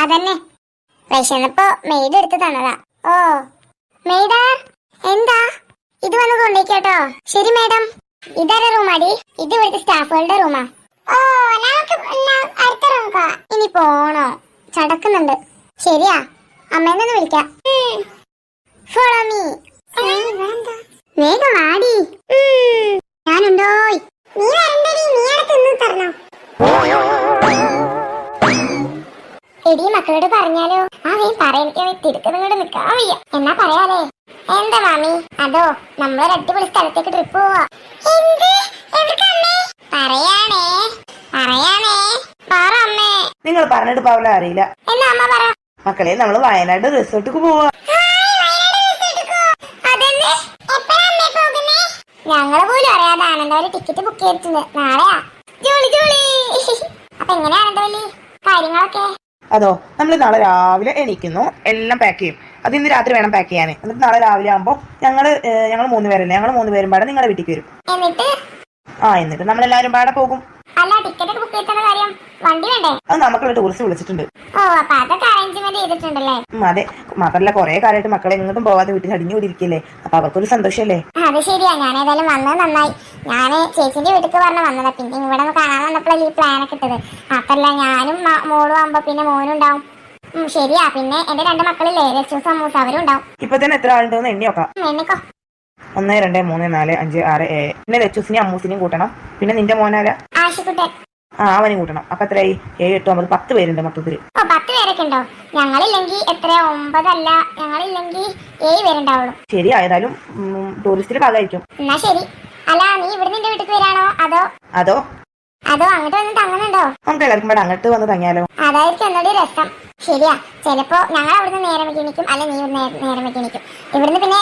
അതന്നെ വിശന്നപ്പോ മെയ്ഡ് എടുത്ത് തന്നതാ. ഓ മെയ്ഡാ, എന്താ ഇത് വന്ന് കൊണ്ടേക്കോട്ടോ. ശരി മേഡം. ഇതാരുടെ റൂമാടി? ഇത് ഇവിടുത്തെ സ്റ്റാഫുകളുടെ റൂമാ. ഓ അടുത്ത റൂം ഇനി പോണോ? ചടക്കുന്നുണ്ട്. ശരിയാ, അമ്മേനൊന്ന് വിളിക്കാം. Follow me. വേഗം ആടി. ഞാനുണ്ടോ? നീ വരണ്ടടി, നീ അടുത്ത് നിന്ന് തരണോ? എടി മക്കളോട് പറഞ്ഞാലോ? ആ വേഗം പറയാൻ തിരുക്കതങ്ങോട്ട് നിക്കാൻ വയ്യ. എന്നാ പറയാലേ? എന്താ മാമി? അതോ നമ്മളൊരു അടിപൊളി സ്ഥലത്തേക്ക് ട്രിപ്പ് പോവാ. പറയാണേ പറയാണേ പറ അമ്മേ. നിങ്ങൾ പറഞ്ഞിട്ട് പാവല അറിയില്ല. എന്നാ അമ്മ പറ. മക്കളെ, നമ്മള് വയനാട് റിസോർട്ടിക്ക് പോവാ. ഞങ്ങള് പോലും അറിയാതെ ആനന്ദവല്ലി ടിക്കറ്റ് ബുക്ക് ചെയ്തിട്ടുണ്ട്. നാളെയാ. ജോളി ജോളി. അപ്പൊ എങ്ങനെയാ ആനന്ദവല്ലി കാര്യങ്ങളൊക്കെ? അതോ, നമ്മൾ നാളെ രാവിലെ എണീക്കുന്നു, എല്ലാം പാക്ക് ചെയ്യും. അത് ഇന്ന് രാത്രി വേണം പാക്ക് ചെയ്യാൻ. എന്നിട്ട് നാളെ രാവിലെ ആകുമ്പോൾ ഞങ്ങൾ 3 പേരല്ലേ, ഞങ്ങൾ 3 പേരും പാടെ നിങ്ങളുടെ വീട്ടിലേക്ക് വരും. എന്നിട്ട് നമ്മളെല്ലാരും പാടെ പോകും. അല്ല, ടിക്കറ്റ് ബുക്ക് ചെയ്ത കാര്യം വണ്ടി വേണ്ടേ? അത് നമുക്കുള്ള ടൂറിസ്റ്റ് വിളിച്ചിട്ടുണ്ട്. ഓ, അപ്പൊ അതൊക്കെ അറേഞ്ച്മെന്റ് ചെയ്തിട്ടുണ്ടല്ലേ? അതെ, മാത്രല്ല കുറെ കാലമായിട്ട് മക്കളെ എങ്ങോട്ടും പോവാതെ വീട്ടിൽ അടിഞ്ഞുകൂടിയിരിക്കില്ലേ, അപ്പൊ അവർക്കൊരു സന്തോഷല്ലേ. അത് ശരിയാ. ഞാൻ ഏതായാലും വന്നത് നന്നായി. ഞാൻ ചേച്ചിന്റെ വീട്ടിൽ പറഞ്ഞ വന്നതാ. പിന്നെ ഇവിടെ കാണാൻ വന്നപ്പോഴല്ലേ ഈ പ്ലാനൊക്കെ ഇട്ടത്. അപ്പല്ല ഞാനും മോളും ആകുമ്പോ പിന്നെ മോനും ഉണ്ടാവും. ശരിയാ. പിന്നെ എന്റെ 2 മക്കളില്ലേ, രച്ചു സമൂസ, അവരും ഉണ്ടാവും. ഇപ്പൊ തന്നെ എത്ര ആളുണ്ടെന്ന് എണ്ണി നോക്കാം. എണ്ണിക്കോ. 1 2 3 4 5 6 7. പിന്നെ രച്ചുസിനെയും അമ്മൂസിനെയും കൂട്ടണം. പിന്നെ നിന്റെ മോനാല ആശുക്കുട്ടൻ, അവനും കൂട്ടണം. അപ്പൊ എത്രയായി? 7 8 9 10 പേരുണ്ട് മൊത്തത്തില്. 10 പേരൊക്കെ ഉണ്ടോ? ഞങ്ങളില്ലെങ്കിൽ എത്ര 9 അല്ല, ഞങ്ങളില്ലെങ്കിൽ 7 പേരുണ്ടാവുള്ളൂ. ശരി, ആയതായാലും ടൂറിസ്റ്റിന്റെ ഭാഗമായിരിക്കും. എന്നാ ശരി. അല്ല, നീ ഇവിടെ നിന്റെ വീട്ടിൽ വരാണോ അതോ അങ്ങോട്ട് വന്ന് തങ്ങുന്നുണ്ടോ? നമുക്ക് എല്ലാവർക്കും ഇവിടെ അങ്ങോട്ട് വന്ന് തങ്ങിയാലോ? അതായിരിക്കും ഒന്നുകൂടി രസം. ശരിയാ. ചിലപ്പോ ഞങ്ങൾ അവിടുന്ന് നേരം വെക്കിണിക്കും, അല്ലെ നീ നേരം വെക്കിണിക്കും. ഇവിടുന്ന് പിന്നെ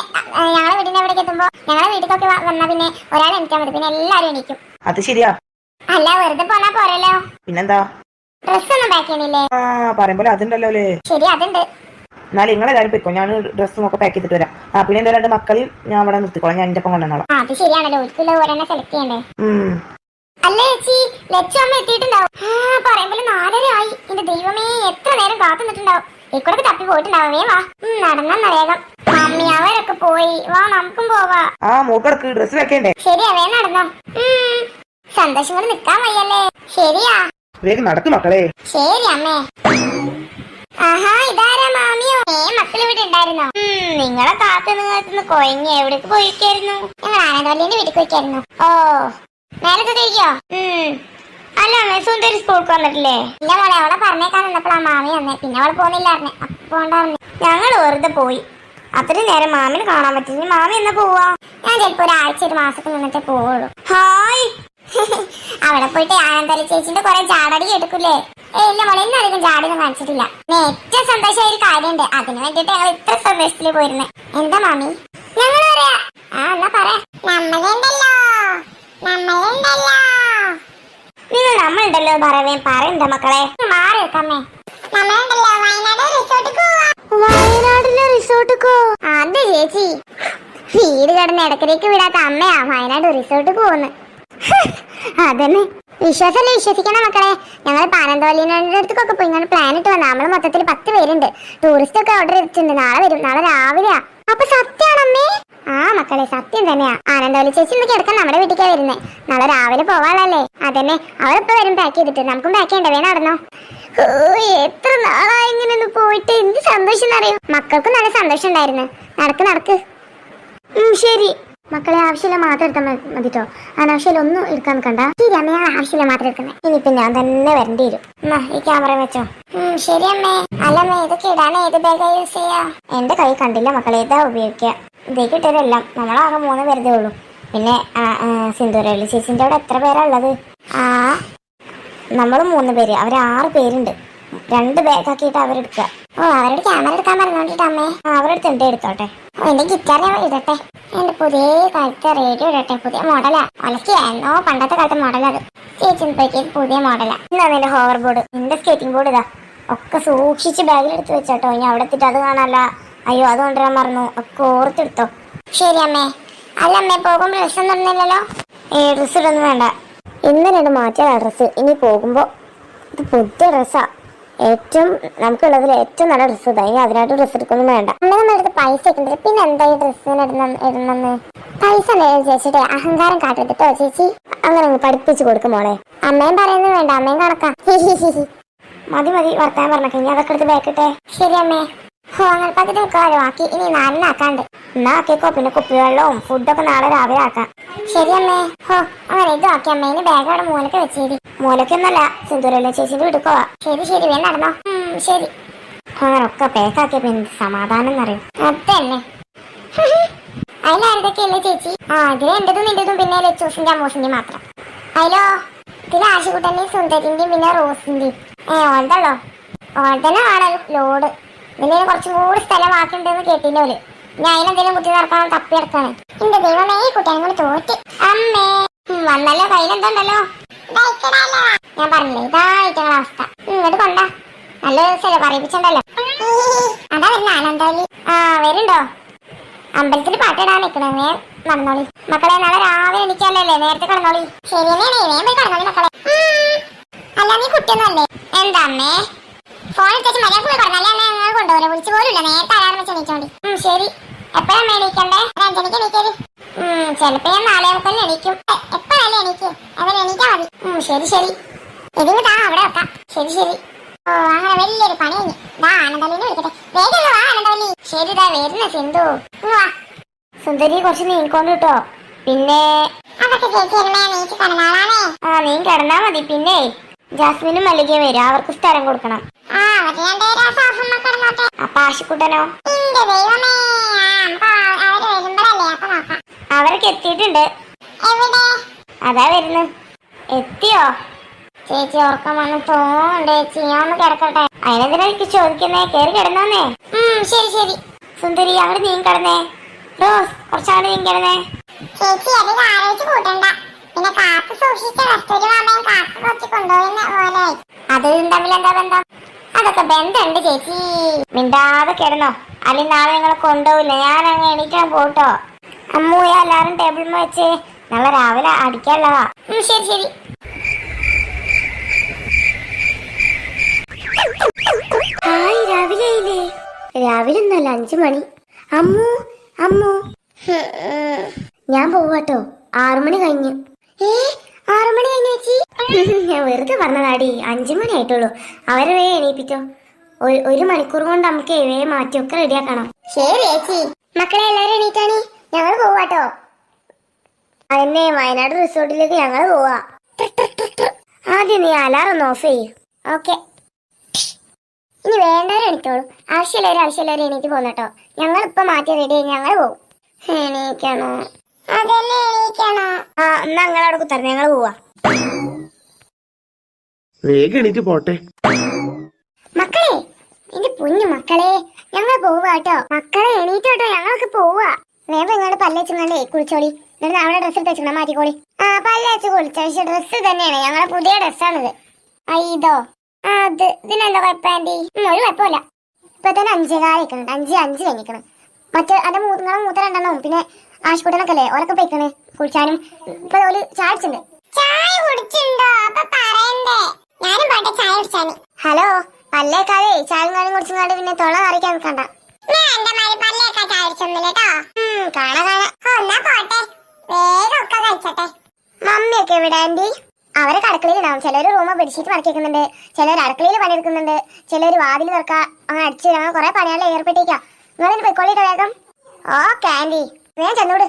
ഞങ്ങളെ വീടിന്റെ അവിടേക്ക് എത്തുമ്പോ ഞങ്ങളെ വീട്ടിലൊക്കെ വന്നാ പിന്നെ ഒരാൾ എണീക്കാൻ മതി, പിന്നെ എല്ലാരും എണീക്കും. അത് ശരിയാ. അല്ല, വെറുതെ പോന്നാ പോരല്ലോ. പിന്നെന്താ? ഡ്രസ് ഒന്നും പാക്ക് ചെയ്യണില്ലേ? പറയുമ്പോൾ അതുണ്ടല്ലോ അല്ലേ? ശരി, അതുണ്ട്. എന്നാലും നിങ്ങളെല്ലാരും പോയിക്കോ, ഞാൻ ഡ്രസ്സും ഒക്കെ പാക്ക് ചെയ്തിട്ട് വരാം. പിന്നെ എന്റെ 2 മക്കളെയും ഞാൻ അവിടെ നിർത്തിക്കോളാം, ഞാൻ എന്റെ ഒപ്പം കൊണ്ടുവന്നോളാം. അത് ശരിയാണല്ലോ, ഒരിക്കലും ഒരെണ്ണം സെലക്ട് ചെയ്യണ്ടേ? അല്ല ചേച്ചി, ലച്ചു അമ്മ എത്തിയിട്ടുണ്ടാവും. പറയുമ്പോൾ 4:30 ആയി. എന്റെ ദൈവമേ, എത്ര നേരം കാത്തു നിന്നിട്ടുണ്ടാവും. ഇക്കൂടെ തപ്പി പോയിട്ടുണ്ടാവേ. വാ, നടന്ന വേഗം. മമ്മി അവരൊക്കെ പോയി, വാ നമുക്കും പോവാ. മൂക്കർക്ക് ഡ്രസ് വെക്കണ്ടേ? ശരിയാ, വേഗം നടന്നോ. സന്തോഷം കൊണ്ട് നിക്കാൻ വയ്യല്ലേ? ശരിയാ, വേഗം നടക്കും മക്കളെ. ശരി അമ്മേ. ആഹാ, ഇതാരാ മാമിയോ? മക്കൾ ഇവിടെ ഉണ്ടായിരുന്നോ? നിങ്ങളെ കാത്തുനിന്ന് കൊയങ്ങി എവിടേക്ക് പോയിക്കായിരുന്നു? ഞങ്ങൾ ആനന്ദവല്ലിന്റെ വീട്ടിൽ പോയിക്കായിരുന്നു. ഓ, നേരത്തെ കഴിക്കോ? അല്ല അമ്മേ, സുന്ദരി സ്കൂൾക്ക് വന്നിട്ടില്ലേ? ഇല്ല മോളെ, അവളെ പറഞ്ഞേക്കാൻ നിന്നപ്പോഴാ മാമി വന്നേ. പിന്നെ അവള് പോകുന്നില്ലായിരുന്നേ, അപ്പോണ്ടാവുന്നേ. ഞങ്ങൾ വെറുതെ പോയി. അത്രയും നേരം മാമിനെ കാണാൻ പറ്റില്ല. മാമി എന്നാ പോവാ? ഞാൻ ചിലപ്പോ ഒരാഴ്ച 1 മാസത്തിൽ നിന്നിട്ടേ പോവുള്ളൂ. ഹായ്. അവിടെ പോയിട്ട് ആനന്ദവല്ലി ചേച്ചിന്റെ കുറെ ജാടടി എടുക്കൂലേ? ഇല്ല മോളെ, ഇന്നും അധികം ജാടിയൊന്നും കാണിച്ചിട്ടില്ല. ഏറ്റവും സന്തോഷമായ ഒരു കാര്യമുണ്ട്, അതിന് വേണ്ടിട്ട് ഞങ്ങൾ ഇത്ര സന്തോഷത്തില് പോയിരുന്നേ. എന്താ മാമി? ഞങ്ങൾ പറയാ. എന്നാ പറയാ. നിങ്ങൾ നമ്മളുണ്ടല്ലോ പറയണ്ട മക്കളെ. മാറി വെക്കമ്മേ. വയനാട്ടിലെ റിസോർട്ടിക്കോ? അതെ ചേച്ചി, വീട് കിടന്ന് ഇടക്കിടയ്ക്ക് വിടാത്ത അമ്മയാ വയനാട് റിസോർട്ടിൽ പോകുന്നു. അതന്നെ, വിശ്വാസല്ലേ വിശ്വസിക്കണം മക്കളെ. ഞങ്ങൾ ആനന്ദവല്ലിന്റെ അടുത്തൊക്കെ പോയി ഇങ്ങനെ പ്ലാൻ ഇട്ട് വന്ന. നമ്മള് മൊത്തത്തിൽ 10 പേരുണ്ട്. ടൂറിസ്റ്റ് ഒക്കെ ഓർഡർ ചെയ്തിട്ടുണ്ട്. നാളെ വരും, നാളെ രാവിലെയാ. അപ്പൊ സത്യാണമ്മേ? മക്കളെ, സത്യം തന്നെയാ. ആനന്ദവല്ലി ചേച്ചി ഇന്ന് കിടക്കാൻ നമ്മുടെ വീട്ടിലേക്കാ വരുന്നേ. നാളെ രാവിലെ പോവാളല്ലേ? അതന്നെ, അവളിപ്പോ വരും പാക്ക് ചെയ്തിട്ട്. നമുക്കും പാക്ക് ചെയ്യണ്ടേ? നടന്നോ. എത്ര നാളായി ഇങ്ങനെ ഒന്ന് പോയിട്ട്. എന്ത് സന്തോഷം എന്നറിയോ? മക്കൾക്കും നല്ല സന്തോഷം ഉണ്ടായിരുന്നു. നടക്ക്. ശരി മക്കളെ, ആവശ്യമില്ല മാത്രം എടുത്താൽ മതിട്ടോ. അനാവശ്യം ഒന്നും എടുക്കാൻ നിൽക്കണ്ട. ശരി അമ്മ, ഞാൻ ആവശ്യമില്ല മാത്രം എടുക്കുന്നേ. ഇനിയിപ്പൊ ഞാൻ തന്നെ വരേണ്ടി വരും. ഈ ക്യാമറ വെച്ചോ. ശരി അമ്മേ. അല്ലമ്മേ, ഇതൊക്കെ ഇടാൻ ഏത് ബാഗാ യൂസ് ചെയ്യാ? എന്റെ കൈ കണ്ടില്ല മക്കളെ, ഇതാ ഉപയോഗിക്കുക. ഇതേക്ക് ഇട്ടതെല്ലാം. നമ്മളാകെ 3 പേരുതേ ഉള്ളൂ. പിന്നെ സിന്ദൂരവല്ലി ചേച്ചിന്റെ അവിടെ എത്ര പേരാ ഉള്ളത്? നമ്മൾ 3 പേര്, അവർ 6 പേരുണ്ട്. 2 ബാഗാക്കിയിട്ട് അവരെടുക്കുക. അവരുടെ ക്യാമറ എടുക്കാൻ പറഞ്ഞോണ്ടിട്ട് അമ്മേ. അവരെടുത്ത് എടുത്തോട്ടെ. എന്റെ ഗിറ്റാർ ഞാൻ ഇടട്ടെ. എന്റെ പുതിയ കാലത്തെ റേഡിയോ ഇടട്ടെ. പുതിയ മോഡലാ. ഒലക്കായിരുന്നോ പണ്ടത്തെ കാലത്തെ മോഡലാ അത്. ചേച്ചി പോയി പുതിയ മോഡലാ. ഇതാണ് എന്റെ ഹോവർ ബോർഡ്, എന്റെ സ്കേറ്റിംഗ് ബോർഡ്. ഇതാ ഒക്കെ സൂക്ഷിച്ച് ബാഗിലെടുത്ത് വെച്ചോട്ടോ. ഇനി അവിടെ എത്തിയിട്ട് അത് കാണാല്ല. അയ്യോ, അത് കൊണ്ടുവരാൻ മറന്നു. ഒക്കെ ഓർത്തെടുത്തോ. ശരി അമ്മേ. അല്ല അമ്മേ, പോകുമ്പോൾ ഡ്രസ്സ് ഒന്നും ഇടുന്നില്ലല്ലോ? ഡ്രസ്സ് ഇടൊന്നും വേണ്ട. ഇന്നലെ മാറ്റിയ ഡ്രസ്സ് ഇനി പോകുമ്പോൾ ഇത് പുതിയ ഡ്രസ്സാ. ഏറ്റവും നമുക്കുള്ളതിൽ ഏറ്റവും നല്ല ഡ്രസ്സ് ഇതാ. ഇനി അതിനായിട്ട് ഡ്രസ്സ് എടുക്കൊന്നും വേണ്ട. അമ്മ നമ്മുടെ അടുത്ത് പൈസ ഒക്കെ ഉണ്ട്. പിന്നെ എന്താ ഈ ഡ്രസ്സിന് ഇടുന്നെന്ന് പൈസ ഉണ്ടായിരുന്നു ചേച്ചിയുടെ അഹങ്കാരം കാട്ടെടുത്തിട്ടോ ചേച്ചി. അങ്ങനെ പഠിപ്പിച്ചു കൊടുക്കും മോളെ. അമ്മയും പറയുന്നത് വേണ്ട, അമ്മയും കണക്കാ. മതി വർത്താനം പറഞ്ഞൊക്കെ ഇനി അതൊക്കെ എടുത്ത് ബാക്കിട്ടെ. ശരി അമ്മേ. ഹോ അങ്ങനെ പകുതി മുക്കാലും ആക്കി. ഇനി 4 ആക്കാണ്ട് എന്നാ ആക്കിക്കോ. പിന്നെ കുപ്പിവെള്ളവും ഫുഡൊക്കെ നാളെ രാവിലെ ആക്കാം. ശരി അമ്മേ. ഹോ അങ്ങനെ ഇതും ആക്കി അമ്മേ. ഇനി ബാഗ് അവിടെ മൂലക്ക് വെച്ചേരി. മൂലക്കൊന്നല്ല, സിന്ദൂരല്ലേ ചേച്ചിന്റെ വീട്ടിൽ പോവാ. ശരി വേഗം നടന്നോ. ശരി. അങ്ങനെ ഒക്കെ പേക്കാക്കിയ പിന്നെ സമാധാനം എന്നറിയും. അതന്നെ. അതിലാരതൊക്കെയല്ലേ ചേച്ചി? ഇതിന് എന്റെതും നിന്റെതും പിന്നെ ലച്ചൂസിന്റെ അമ്മൂസിന്റെയും മാത്രം. അതിലോ ഇതിൽ ആശുകുട്ടന്റെയും സുന്ദരിന്റെയും പിന്നെ റോസിന്റെയും. ഓൾതല്ലോ ഓൾതന്നെ ആണല്ലോ ലോഡ്. ഇതിന് കുറച്ചും കൂടി സ്ഥലം ആക്കിണ്ടെന്ന് കേട്ടില്ലോല്. ഞാൻ അതിനെന്തെങ്കിലും കുത്തി നടക്കാൻ തപ്പി എടുക്കാണ്. എന്റെ ദൈവമേ, ഈ കുട്ടികളെ തോറ്റ്. അമ്മേ വന്നല്ലോ, കയ്യിലെന്തോണ്ടല്ലോ. ഞാൻ പറഞ്ഞില്ലേ ഇതായിട്ടങ്ങളെ അവസ്ഥ. ഇങ്ങോട്ട് കൊണ്ടാ നല്ല ദിവസമല്ലേ പറയിപ്പിച്ചണ്ടല്ലോ. അതാ വരുന്ന ആനന്ദവല്ലി. വരുണ്ടോ? അമ്പലത്തിൽ പാട്ടിടാൻ നിക്കണേ. നടന്നോളി മക്കളെ. നാളെ രാവിലെ എണീക്കാനല്ലേ, നേരത്തെ കിടന്നോളി. ശരി തന്നെയാണ്, വേഗം പോയി കിടന്നോളി മക്കളെ. അല്ല നീ കുട്ടിയൊന്നുമല്ലേ? എന്താ അമ്മേ ഫോൺ എടുത്തേച്ച് മര്യാദ പോയി കിടന്നല്ലേ. ഞങ്ങൾ കൊണ്ടുപോലെ വിളിച്ചു പോലുമില്ല. നേരത്തെ അലാറം വെച്ച് എണീച്ചോണ്ടി. ശരി. എപ്പോഴാണ് എണീക്കണ്ടേ? 5 മണിക്ക് എണീക്കല്. ചിലപ്പോ ഞാൻ 4:30 എണീക്കും. എപ്പോഴല്ലേ എണീക്ക്? അവൻ എണീറ്റാ മതി. ശരി. ഇതിന് താ അവിടെ വെക്കാം. ശരി. അങ്ങനെ വലിയൊരു പണി കഴിഞ്ഞു. ആനന്ദവല്ലിനെ വിളിക്കട്ടെ. വേഗം വാ ആനന്ദവല്ലി. ശരി വരുന്ന സിന്ധു. വാ സുന്ദരി, കുറച്ച് നീങ്ങിക്കൊണ്ട് കിട്ടോ. പിന്നെ അതൊക്കെ ചേച്ചി നീച്ച് കിടന്നാളാണേ. നീ കിടന്നാ മതി. പിന്നെ ജാസ്മിനും മല്ലികയും വരും. അവർക്ക് സ്ഥലം കൊടുക്കണം. അപ്പൊ ആശുക്കുട്ടനോ? അവരൊക്കെ എത്തിയിട്ടുണ്ട്. അതാ വരുന്നു. എത്തിയോ? ചേച്ചി ഉറക്കം വന്ന് തോന്നുന്നുണ്ട്. ചേച്ചി ഞാൻ ഒന്ന് കിടക്കട്ടെ. അതിനെന്തിനാ എനിക്ക് ചോദിക്കുന്നേ? കേറി കിടന്നോന്നേ. ശരി. സുന്ദരി അവിടെ നീ കിടന്നേ. റോസ് കുറച്ചാണ് നീ കിടന്നേ. ചേച്ചി അത് ആലോചിച്ച് കൂട്ടണ്ട. പിന്നെ കാത്ത് സൂക്ഷിച്ച കസ്തൂരിമാമയും കാത്ത് കൊച്ചു കൊണ്ടുപോയെന്ന പോലെ. അതും തമ്മിൽ എന്താ ബന്ധം? അതൊക്കെ ബന്ധമുണ്ട് ചേച്ചി. മിണ്ടാതെ കിടന്നോ, അല്ലെങ്കിൽ നാളെ നിങ്ങളെ കൊണ്ടുപോയില്ല. ഞാൻ അങ്ങ് എണീക്കാൻ പോട്ടോ. അമ്മൂയ എല്ലാരും ടേബിളിൽ വെച്ച് നാളെ രാവിലെ അടിക്കാനുള്ളതാ. ശരി. രാവിലെ ഒന്നല്ല, 5 മണി. അമ്മു ഞാൻ പോവാട്ടോ. 6 മണി കഴിഞ്ഞു. 6 മണി കഴിഞ്ഞു ചേച്ചി? ഞാൻ വെറുതെ പറഞ്ഞതാടി. 5 മണി ആയിട്ടുള്ളൂ. അവരെ വേ എണീപ്പിച്ചോ. 1 മണിക്കൂർ കൊണ്ട് നമുക്ക് മാറ്റിയൊക്കെ റെഡിയാക്കണം. ശരി ചേച്ചി. മക്കളെ എല്ലാരും എണീറ്റാണി. ഞങ്ങൾ പോവാട്ടോ. എന്നെ വയനാട് റിസോർട്ടിലേക്ക് ഞങ്ങൾ പോവാ. ആദ്യം നീ അലാറം ഒന്ന് ഓഫ് ചെയ്യ്. ഓക്കെ. ഇനി വേണ്ടവരെ എണീറ്റോളൂ. ആവശ്യമുള്ളവർ എണീറ്റ് പോന്നട്ടോ. ഞങ്ങൾ ഇപ്പൊ മാറ്റി റെഡി ആയി ഞങ്ങൾ പോവും. എണീക്കണോ? അതല്ലേ എണീക്കണോ? എന്നാ ഞങ്ങളവിടെ കുത്തറ. ഞങ്ങൾ പോവാ. വേഗം എണീറ്റ് പോട്ടെ മക്കളെ. എന്റെ കുഞ്ഞു മക്കളെ, ഞങ്ങൾ പോവാട്ടോ. മക്കളെ എണീറ്റോട്ടോ, ഞങ്ങളൊക്കെ പോവാ. വേഗം ഇങ്ങോട്ട് പല്ലേച്ചുങ്ങണ്ടേ കുളിച്ചോളി. എന്നിട്ട് അവിടെ ഡ്രസ്സ് എടുത്ത് വെച്ചാൽ മാറ്റിക്കോളി. പല്ലേച്ച് കുളിച്ച. പക്ഷെ ഡ്രസ്സ് തന്നെയാണ് ഞങ്ങളെ പുതിയ ഡ്രസ്സാണിത്. ഇതോ? ഇതിനെന്താ കുഴപ്പമാൻറ്റി? ഒരു കുഴപ്പമില്ല. ഇപ്പൊ തന്നെ 5:15 5 കഴിഞ്ഞിക്കണം. മറ്റേ അന്റെ മൂത്ത 2 പിന്നെ ആശുപത്രിയൊക്കെ അല്ലേ ഓരൊക്കെ പോയിക്കണ് കുളിച്ചാനും. ഇപ്പൊ ഒരു ചായ അടിച്ചിട്ടുണ്ട്. ചായ കുടിച്ചിട്ടുണ്ടോ? അപ്പൊ പറയണ്ടേ. ഞാനും പോട്ടെ ചായ കുടിച്ചാന്. ഹലോ, പല്ലേക്കാതെ ചായയും കാര്യം കുടിച്ചാണ്ട് പിന്നെ തൊള കറിക്കാൻ നിൽക്കണ്ട. മമ്മിയൊക്കെ എവിടെ ആന്റി? അവരെ അടുക്കളയിലുണ്ടാവും. ചിലര് റൂമ് ബെഡ്ഷീറ്റ് മടക്കിക്കുന്നുണ്ട്, ചിലർ അടുക്കളയിൽ പണിയെടുക്കുന്നുണ്ട്, ചിലർ വാതിൽ തുറക്ക അങ്ങനെ അടിച്ച് അങ്ങനെ കുറെ പണികളിൽ ഏർപ്പെട്ടിരിക്കാം. നിങ്ങളെന്നെ പോയിക്കോളിട്ടോ വേഗം. ഓക്കെ ആന്റി, വേഗം ചെന്നോട്.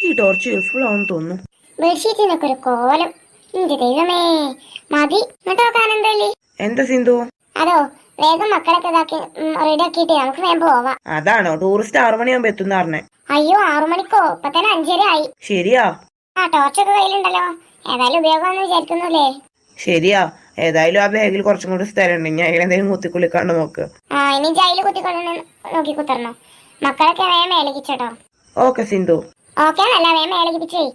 ഈ ടോർച്ച് യൂസ്ഫുൾ ആണെന്ന് തോന്നുന്നു. ബെഡ്ഷീറ്റിനൊക്കെ ഒരു കോലം. എന്റെ ദൈവമേ, മതി. എന്നിട്ടോ ആനന്ദവല്ലി? എന്താ സിന്ധു? അതോ വേഗം മക്കളൊക്കെ ഇതാക്കി റെഡി ആക്കിയിട്ട് നമുക്ക് വേഗം പോവാം. അതാണോ ടൂറിസ്റ്റ് 6 മണിയാകുമ്പോ എത്തുന്ന പറഞ്ഞേ? അയ്യോ 6 മണിക്കോ? ഇപ്പൊ തന്നെ 5:30 ആയി. ശരിയാ. ടോർച്ചൊക്കെ കയ്യിലുണ്ടല്ലോ. ഏതായാലും ഉപയോഗമാണെന്ന് വിചാരിക്കുന്നല്ലേ? ശരിയാ. ഏതായാലും ആ ബാഗിൽ കുറച്ചും കൂടി സ്ഥലമുണ്ട്. ഇനി അതിലെന്തെങ്കിലും കുത്തിക്കുളിക്കാണ്ട് നോക്ക്. ഇനി ജയില് കുത്തിക്കൊള്ളു നോക്കി കുത്തരണോ? മക്കളൊക്കെ വേഗം മേലക്കിച്ചോട്ടോ. ഓക്കെ സിന്ധു. ഓക്കെ നല്ല വേഗം മേലക്കിപ്പിച്ചേ.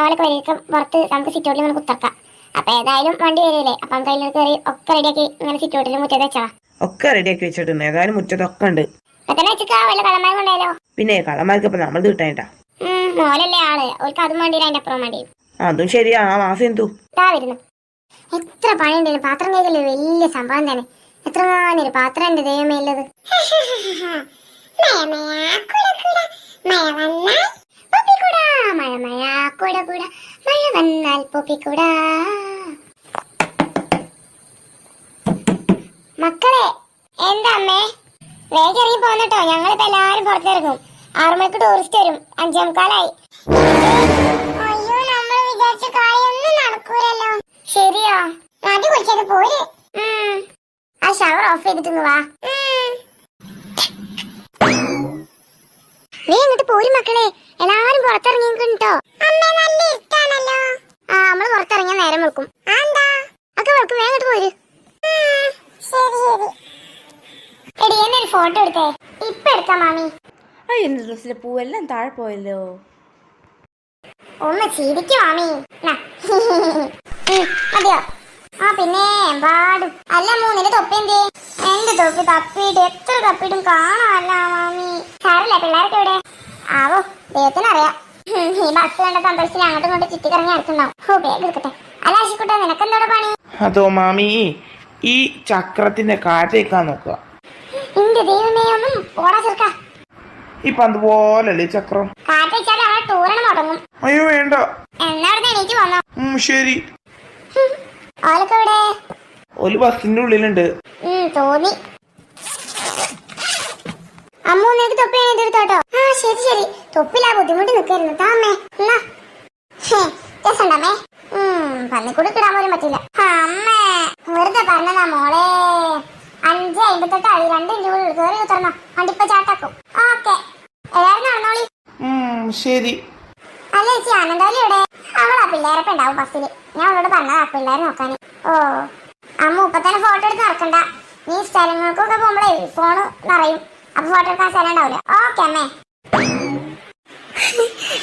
ഓലൊക്കെ വരെയൊക്കെ പുറത്ത് നമുക്ക് സിറ്റൗട്ടിൽ ഇങ്ങനെ കുത്തർക്കാം. അപ്പൊ ഏതായാലും വണ്ടി വരില്ലേ, അപ്പൊ നമുക്ക് അതിൽ കയറി ഒക്കെ റെഡിയാക്കി ഇങ്ങനെ സിറ്റൗട്ടിൽ മുറ്റത്ത് വെച്ചാ. ഒക്കെ റെഡിയാക്കി വെച്ചിട്ടുണ്ട്. ഏതായാലും മുറ്റത്തൊക്കെ ഉണ്ട്. ഇപ്പൊ തന്നെ വെച്ചിട്ട് വല്ല കള്ളന്മാരും കൊണ്ടായാലോ? പിന്നെ കള്ളന്മാർക്ക് ഇപ്പൊ നമ്മൾ കിട്ടാനിട്ടാ. മോലല്ലേ ആള് ഓൾക്ക് അതും വേണ്ടി അതിന്റെ അപ്പുറം വേണ്ടി അതും ശരിയാ. ആ മാസം എന്തു ഇതാ വരുന്നു. എത്ര പണിയുണ്ട് പാത്രം കൈകള് വലിയ സംഭവം തന്നെ. എത്രമാനൊരു പാത്രം ഉണ്ട് ദൈവമേ ഉള്ളത്. മക്കളെ എന്താ അമ്മേ വേഗം ഇറങ്ങി പോന്നട്ടോ. ഞങ്ങളിപ്പോ എല്ലാരും പുറത്തിറങ്ങും. 6 മണിക്ക് ടൂറിസ്റ്റ് വരും. 5:45. അയ്യോ നമ്മൾ വിചാരിച്ച കാര്യമൊന്നും നടക്കൂലല്ലോ. ശരിയോ? മതി കുളിച്ചത് പോര്. ആ ഷവർ ഓഫ് ചെയ്തിട്ട് വാ. നീ എന്നിട്ട് പോര് മക്കളെ. എല്ലാരും പുറത്തിറങ്ങിട്ടോ. ആ നമ്മള് പുറത്തിറങ്ങിയ നേരം വെക്കും. ഒക്കെ വെക്കും. വേഗം പോര്. എടി എന്നൊരു ഫോട്ടോ എടുത്തേ. ഇപ്പൊ എടുക്കാം മാമി. എന്റെ ഡ്രസ്സിലെ പൂവെല്ലാം താഴെ പോയല്ലോ. ഒന്ന് ചിരിക്കും മാമി. മതിയോ? ആ പിന്നെ പാടും. അല്ല മൂന്നിന്റെ തൊപ്പി എന്തേ? എന്റെ തൊപ്പി തപ്പിയിട്ട് എത്ര തപ്പിയിട്ടും കാണാമല്ല മാമി. സാരല്ല പിള്ളേർക്ക് ഇവിടെ ആവോ ദൈവത്തിനറിയാം. ഈ ബസ് കണ്ട സന്തോഷത്തിന് അങ്ങോട്ടും ഇങ്ങോട്ട് ചുറ്റിക്കറങ്ങി അടുത്തുണ്ടാവും. ഓ വേഗം എടുക്കട്ടെ. അല്ല ആശിക്കുട്ടെ നിനക്കെന്തോടെ പണി? അതോ മാമി ഈ ചക്രത്തിന്റെ കാറ്റേക്കാൻ നോക്കുക. എന്റെ ദൈവമേ ഒന്നും ഓടാ ചെറുക്ക. ഈ പന്ത് പോലല്ലേ ചക്രം. കാറ്റ് വെച്ചാൽ അവളെ ടൂറിന് മുടങ്ങും. അയ്യോ വേണ്ട. എന്നാ അവിടെ എണീറ്റ് വന്നോ. ശരി. അവളൊക്കെ ഇവിടെ ഒരു ബസിന്റെ ഉള്ളിലുണ്ട്. തോന്നി. അമ്മ നിനക്ക് തൊപ്പി എടുത്തോട്ടോ. ആ ശരി ശരി. തൊപ്പിലാ ബുദ്ധിമുട്ട് നിൽക്കായിരുന്നു. താമേ എന്നാ രസണ്ടമ്മേ. പന്നിക്കൂടി കിടാൻ പോലും പറ്റില്ല. അമ്മേ വെറുതെ പറഞ്ഞതാ മോളെ. 5:58 ആയി. 2 മിനിറ്റ് കൂടി കയറി ഉത്തരണോ. വണ്ടിപ്പ ചാട്ടാക്കും. ഓക്കെ എല്ലാരും നടന്നോളി. ശരി. അല്ല ചേച്ചി ആനന്ദവല്ലി ഇവിടെ. അവളാ പിള്ളേരൊക്കെ ഉണ്ടാവും ബസ്സിൽ. ഞാൻ അവളോട് പറഞ്ഞതാ പിള്ളേരെ നോക്കാന്. ഓ അമ്മ ഇപ്പൊ തന്നെ ഫോട്ടോ എടുത്ത് നടക്കണ്ട. നീ സ്ഥലങ്ങൾക്കൊക്കെ പോകുമ്പോഴേ ഫോണ് നിറയും. അപ്പൊ ഫോട്ടോ എടുക്കാൻ സ്ഥലം ഉണ്ടാവില്ല. ഓക്കെ അമ്മേ.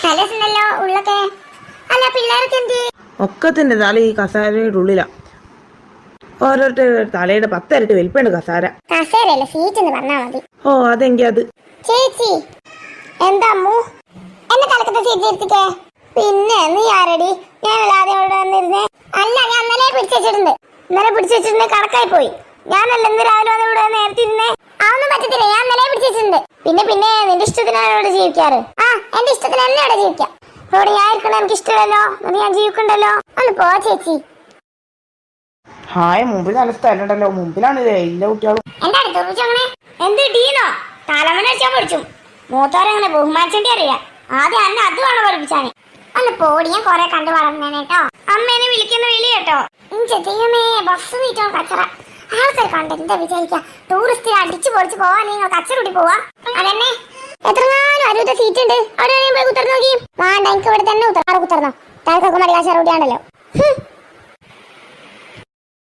നല്ല രസമുണ്ടല്ലോ ഉള്ളൊക്കെ. അല്ല പിള്ളേരൊക്കെ എന്ത്? ഒക്കത്തിന്റെ തല ഈ കസാരയുടെ ഉള്ളിലാ. ഓരോരുത്തർ തലയുടെ 10 ഇരട്ടി വലിപ്പുണ്ട് കസാര. കസേരല്ല സീറ്റ് എന്ന് പറഞ്ഞാ മതി. ഓ അതെങ്കി അത്. ചേച്ചി എന്താ അമ്മു എന്നെ തലക്കത്തെ സീറ്റ് എടുത്തിട്ടേ? പിന്നെ നീ ആരടി? ഞാൻ വല്ലാതെ അവിടെ വന്നിരുന്നേ. അല്ല ഞാൻ ഇന്നലെ പിടിച്ചിട്ടുണ്ട്. ഇന്നലെ പിടിച്ചിട്ടുണ്ട് കണക്കായി പോയി. ഞാനല്ല ഇന്ന് രാവിലെ വന്ന് ഇവിടെ നേരത്തെ ഇരുന്നേ. അതൊന്നും പറ്റത്തില്ല. ഞാൻ ഇന്നലെ പിടിച്ചിട്ടുണ്ട്. പിന്നെ നിന്റെ ഇഷ്ടത്തിനാണ് ഇവിടെ ജീവിക്കാറ്. ആ എന്റെ ഇഷ്ടത്തിന് തന്നെ ഇവിടെ ജീവിക്കാം. ഇവിടെ ഞാൻ ഇരിക്കണ എനിക്ക് ഇഷ്ടമല്ലോ. ഞാൻ ജീവിക്കണ്ടല്ലോ. ഒന്ന് പോ ചേച്ചി. ഹായ് മുമ്പിൽ നല്ല സ്ഥലം ഉണ്ടല്ലോ. മുമ്പിലാണ് എല്ലാ കുട്ടികളും. എന്റെ അടുത്ത് വിളിച്ചോങ്ങനെ എന്ത് ടീനോ തലമന വെച്ചാൽ പഠിച്ചു. മൂത്തോരെങ്ങനെ ബഹുമാനിച്ചേണ്ടി അറിയാം. ആദ്യം അന്നെ അത് വേണം പഠിപ്പിച്ചാന്. ഒന്ന് പോടി. ഞാൻ കൊറേ കണ്ടു വളർന്നേട്ടോ. അമ്മേനെ വിളിക്കുന്ന വിളി കേട്ടോ. ദൈവമേ ബസ് നീറ്റോ കച്ചറ. ആൾക്കാർ കണ്ട് എന്താ വിചാരിക്കാം. ടൂറിസ്റ്റ് അടിച്ചു പൊളിച്ച് പോവാൻ നിങ്ങൾ കച്ചറൂടി പോവാ. അതെന്നെ എത്രങ്ങാനും അരുവത്തെ സീറ്റ് ഉണ്ട്. അവിടെ പോയി കുത്തർന്ന് നോക്കി. വേണ്ട എനിക്ക് ഇവിടെ തന്നെ കുത്തർന്നോ. താൽക്കൊക്കെ മടികാശ റൂട്ടിയാണല്ലോ.